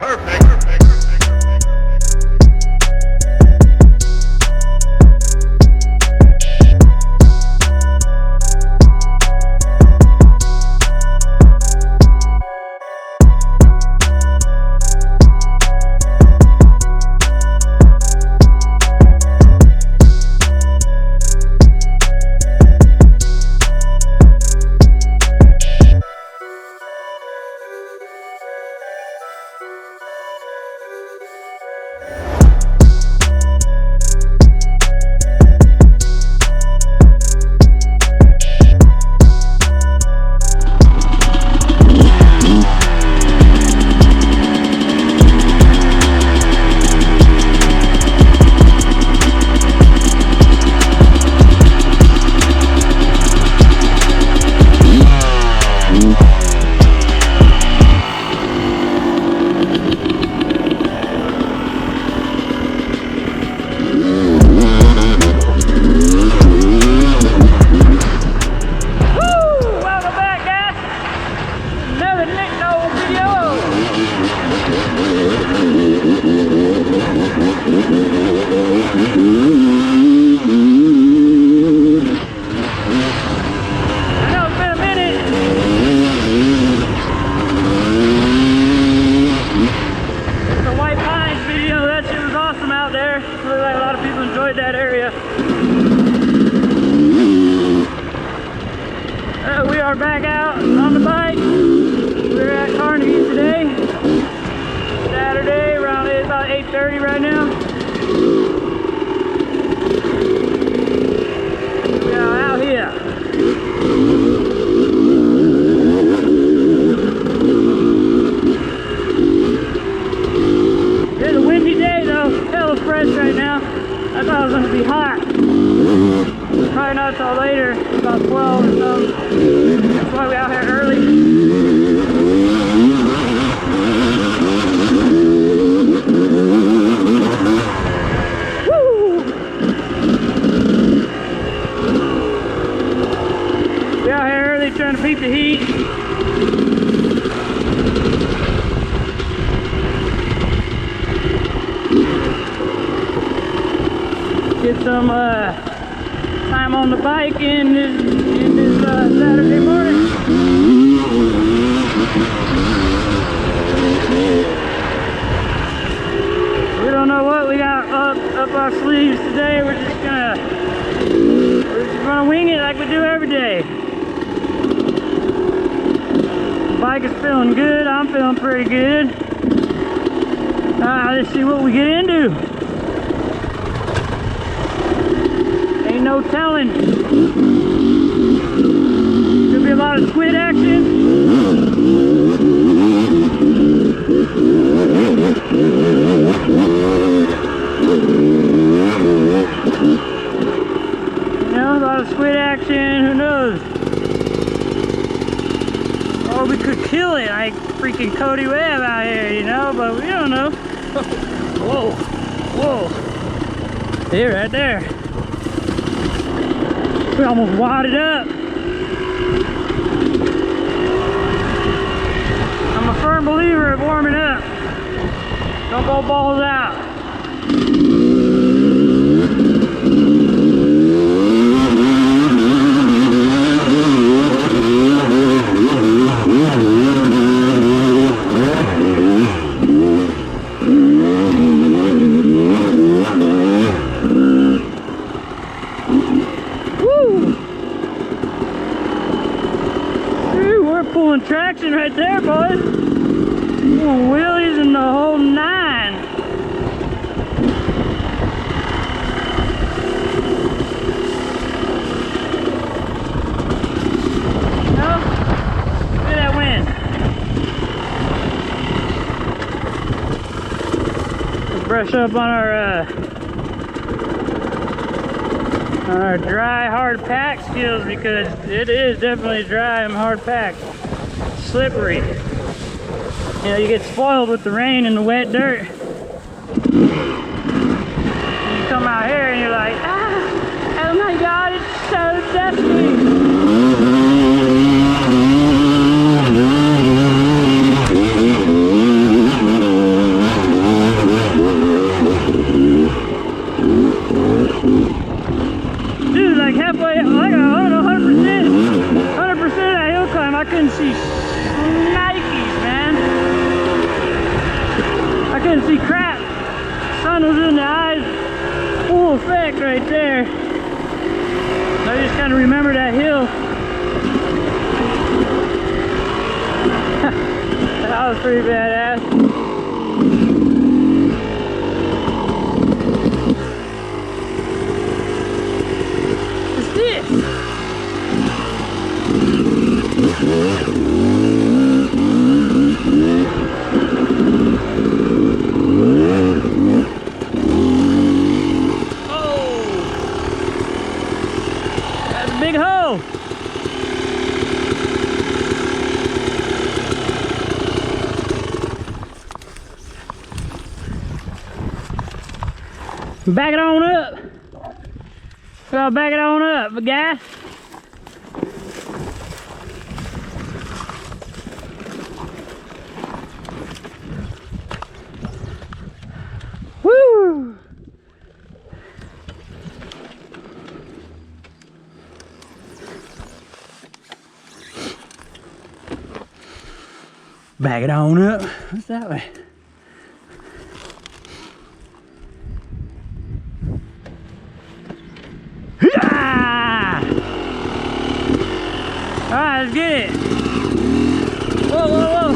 Perfect. That area. We are back out on the bike. We're at Carnegie today. Saturday, around about 8:30 right now. We are out here. It's a windy day though, hella fresh right now. I thought it was going to be hot. Probably not till later, about 12 or something. That's why we're out here early. Woo! We're out here early trying to beat the heat. Get some time on the bike in this Saturday morning. We don't know what we got up our sleeves today. We're just gonna wing it like we do every day. The bike is feeling good. I'm feeling pretty good. Let's see what we get into. Ain't no telling. Could be a lot of squid action. You know, a lot of squid action, who knows? Or we could kill it like freaking Cody Webb out here, you know, but we don't know. Whoa, whoa. There, right there. We almost wadded up. I'm a firm believer of warming up. Don't go balls out. Pulling traction right there, boys. Pulling wheelies and the whole nine. No? Look at that wind. Let's brush up on our dry hard pack skills, because it is definitely dry and hard packed. Slippery. You know, you get spoiled with the rain and the wet dirt. And you come out here and you're like, oh my god, it's so dusty. tunnels in the eyes, full effect right there. I just kind of remember that hill. That was pretty badass. What's this? Big hole. Back it on up. Well, back it on up, guy. Woo! Back it on up. What's that way? Alright, let's get it. Whoa, whoa, whoa.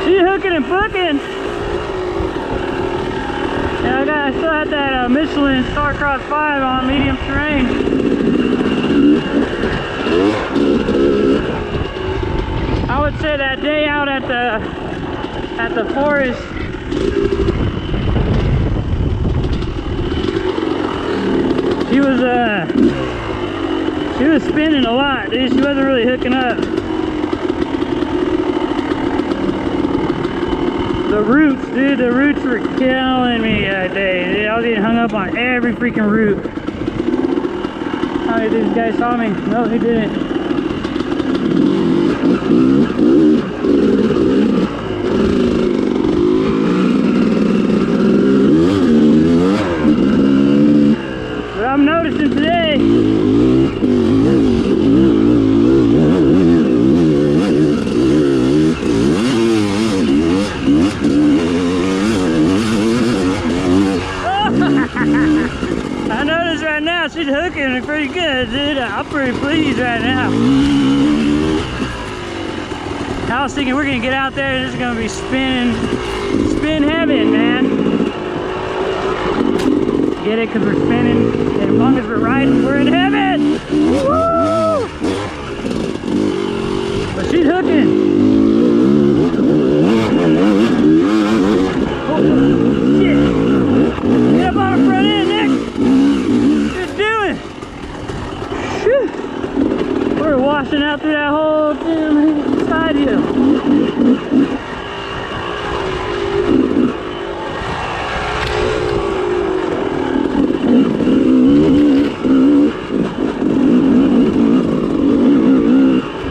She's hooking and booking. Yeah, I still had that Michelin Starcross 5 on medium terrain. I would say that day out at the forest, she was spinning a lot, dude. She wasn't really hooking up. The roots, dude, the roots were killing me that day. Dude, I was getting hung up on every freaking root. How many of these guys saw me? No, he didn't. But I'm noticing today, I noticed right now she's hooking me pretty good, dude. I'm pretty pleased right now. I was thinking we're gonna get out there and it's gonna be spin heaven, man. Get it? Because we're spinning, and as long as we're riding, we're in heaven. Woo! But she's hooking. Oh, shit. Get up on the front end, Nick. Good doing. Whew. We're washing out through that whole damn side hill.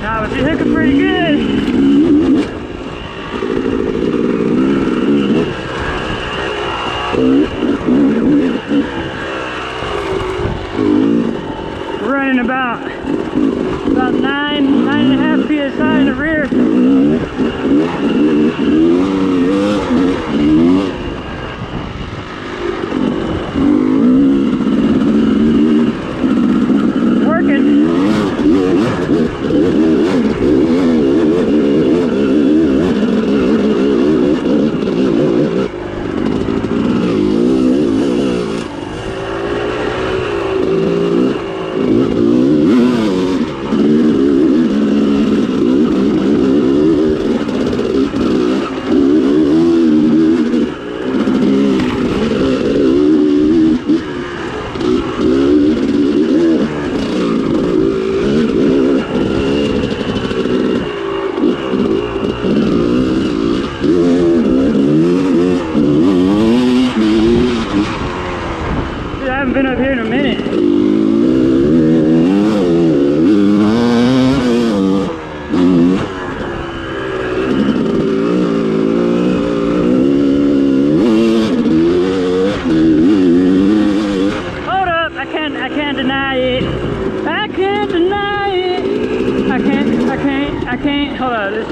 Nah, but she's hooking pretty good. We're running about 9.5 psi in the rear. Working.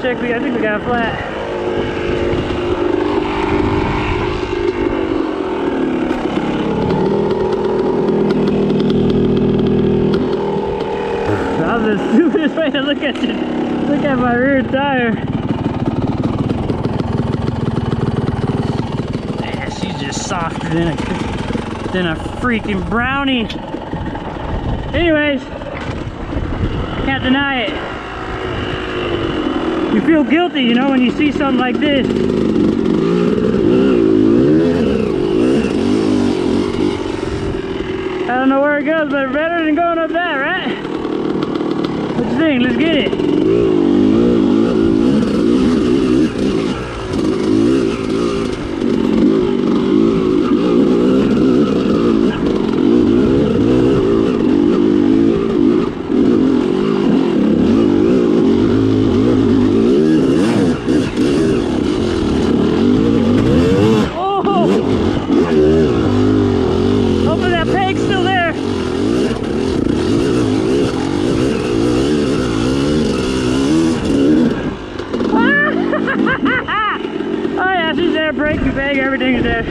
check. I think we got a flat. That was the stupidest way to look at my rear tire. Man, she's just softer than a freaking brownie. Anyways, can't deny it. You feel guilty, you know, when you see something like this. I don't know where it goes, but better than going up that, right? What you think? Let's get it. Braking bag, everything's there.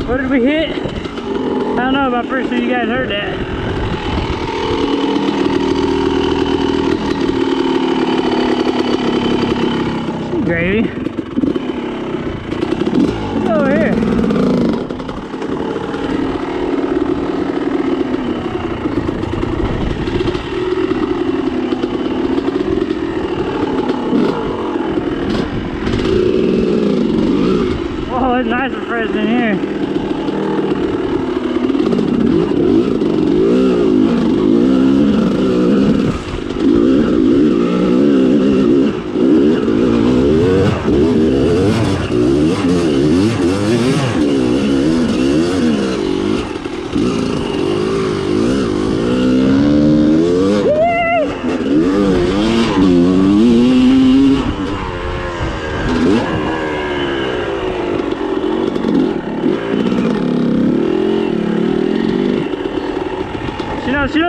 What did we hit? I don't know, but I'm pretty sure you guys heard that. Gravy. What's over here? Oh, it's nice and fresh in here.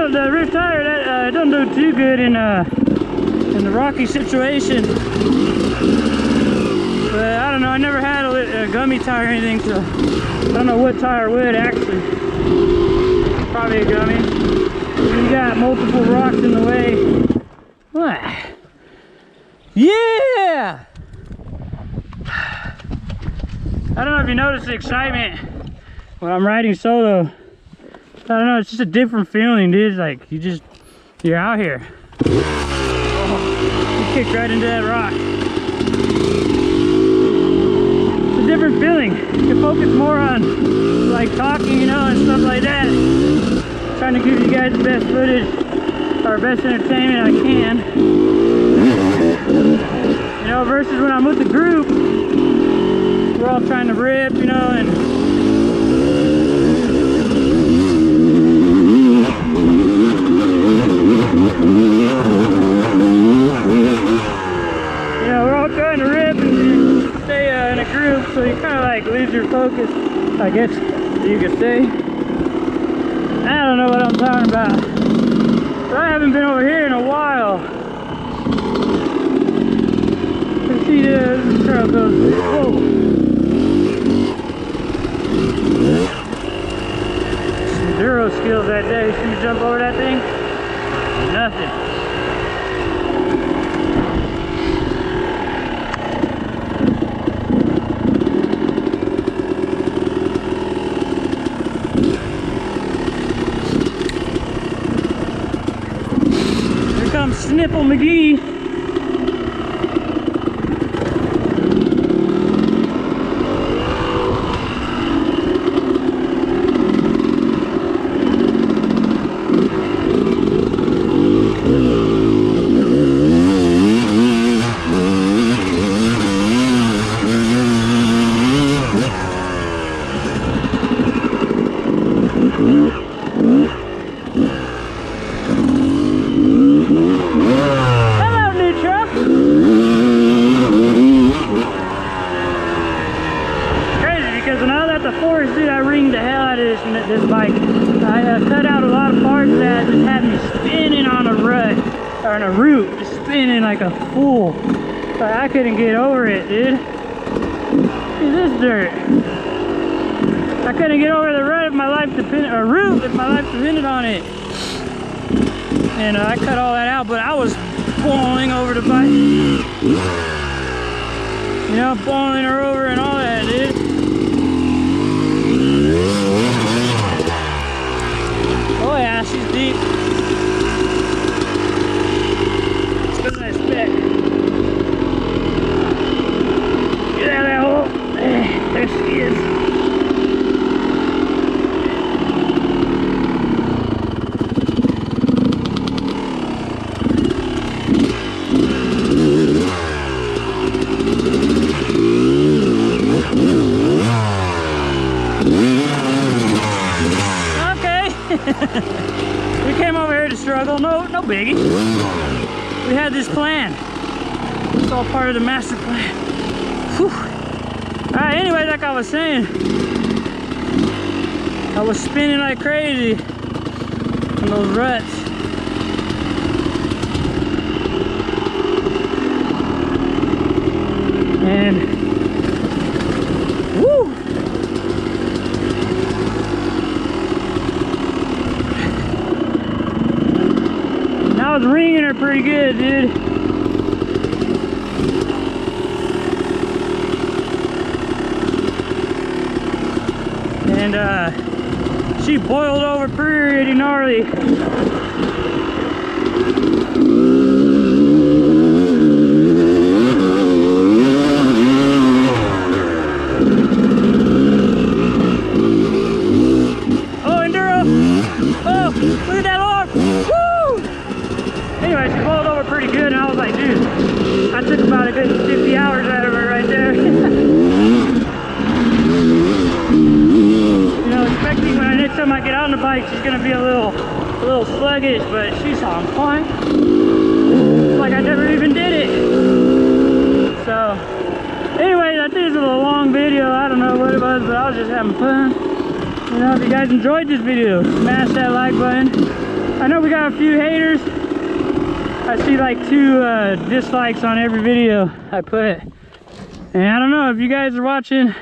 The rear tire that doesn't do too good in the rocky situation. But I don't know. I never had a gummy tire or anything, so I don't know what tire would actually. Probably a gummy. You got multiple rocks in the way. What? Yeah! I don't know if you notice the excitement when I'm riding solo. I don't know, it's just a different feeling, dude. It's like you're out here. Oh, you kicked right into that rock. It's a different feeling. You can focus more on like talking, you know, and stuff like that. Trying to give you guys the best footage or best entertainment I can. You know, versus when I'm with the group, we're all trying to rip, you know, and we're all trying to rip and stay in a group, so you kind of like lose your focus, I guess you could say. I don't know what I'm talking about. But I haven't been over here in a while. You see this trail goes, whoa. Enduro skills that day. See me jump over that thing? Nothing. Snipple McGee. Hello, on a root, just spinning like a fool. But I couldn't get over it, dude. Look at this dirt. I couldn't get over the root if my life depended on it. And I cut all that out, but I was falling over the bike. You know, falling her over and all that, dude. Oh yeah, she's deep. Let's go to that speck. Get out of that hole. There she is. We came over here to struggle, no biggie. We had this plan. It's all part of the master plan. Whew. Alright, anyway, like I was saying, I was spinning like crazy in those ruts. And woo! I was ringing her pretty good, dude. And she boiled over pretty gnarly. Oh, Enduro! Oh, look at that arm! Woo! Anyway, she boiled over pretty good, and I was like, dude, I took about a good 50 hours out of her right there. You know, expecting when next time I get on the bike, she's gonna be a little sluggish, but she's on point. It's like I never even did it. So, anyway, I think it's a little long video. I don't know what it was, but I was just having fun. You know, if you guys enjoyed this video, smash that like button. I know we got a few haters. I see like 2 dislikes on every video I put. And I don't know if you guys are watching.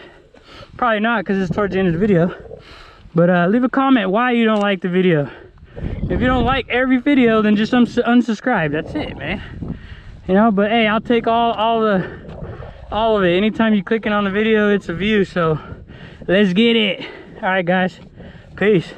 Probably not, because it's towards the end of the video. But leave a comment why you don't like the video. If you don't like every video, then just unsubscribe. That's it, man. You know, but hey, I'll take all of it. Anytime you clicking on the video, it's a view. So let's get it. All right, guys. Peace.